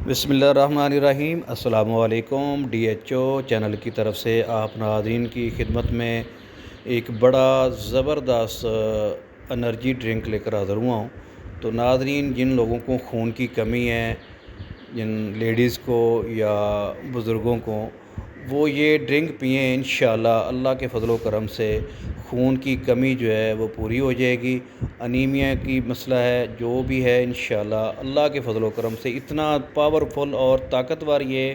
बिस्मिल्लाहिर्रहमानिर्रहीम। अस्सलामु अलैकुम। DHO चैनल की तरफ से आप नाज़रीन की खिदमत में एक बड़ा ज़बरदस्त एनर्जी ड्रिंक लेकर हाज़िर हुआ हूँ। तो नाज़रीन, जिन लोगों को खून की कमी है, जिन लेडीज़ को या बुज़ुर्गों को, वो ये ड्रिंक पिएँ। इंशाअल्लाह अल्लाह के फ़ज़ल व करम से खून की कमी जो है वो पूरी हो जाएगी। अनीमिया की मसला है जो भी है, इंशाअल्लाह अल्लाह के फ़ज़ल व करम से इतना पावरफुल और ताकतवर ये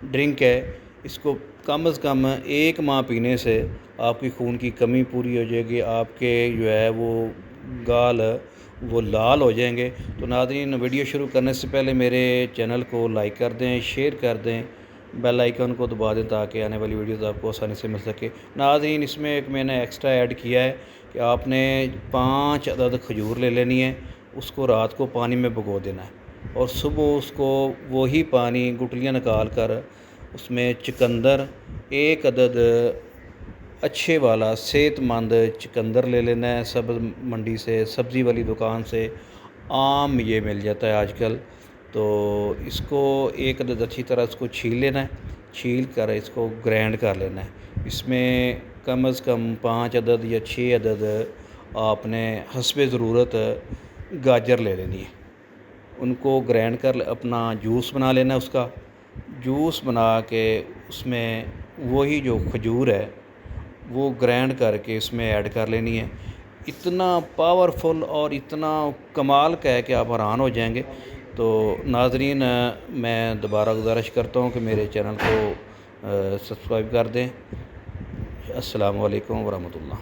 ड्रिंक है, इसको कम से कम 1 माह पीने से आपकी खून की कमी पूरी हो जाएगी। आपके जो है वो गाल वो लाल हो जाएंगे। तो नाज़रीन, वीडियो शुरू करने से पहले मेरे चैनल को लाइक कर दें, शेयर कर दें, बेल आइकन को दबा दें ताकि आने वाली वीडियोस आपको आसानी से मिल सके। नाज़रीन, इसमें एक मैंने एक्स्ट्रा ऐड किया है कि आपने 5 अदद खजूर ले लेनी है, उसको रात को पानी में भिगो देना है और सुबह उसको वही पानी गुठलियाँ निकाल कर उसमें चुकंदर 1 अदद अच्छे वाला सेहतमंद चुकंदर ले लेना है। सब मंडी से, सब्ज़ी वाली दुकान से आम ये मिल जाता है आजकल। तो इसको 1 अदद अच्छी तरह इसको छील लेना है, छील कर इसको ग्राइंड कर लेना है। इसमें कम से कम 5 अदद या 6 अदद आपने हस्बे ज़रूरत गाजर ले लेनी है। उनको ग्राइंड कर अपना जूस बना लेना है। उसका जूस बना के उसमें वही जो खजूर है वो ग्राइंड करके इसमें ऐड कर लेनी है। इतना पावरफुल और इतना कमाल का है कि आप हैरान हो जाएंगे। तो नाज़रीन, मैं दोबारा गुजारिश करता हूँ कि मेरे चैनल को सब्सक्राइब कर दें। अस्सलामु अलैकुम वरहमतुल्लाह।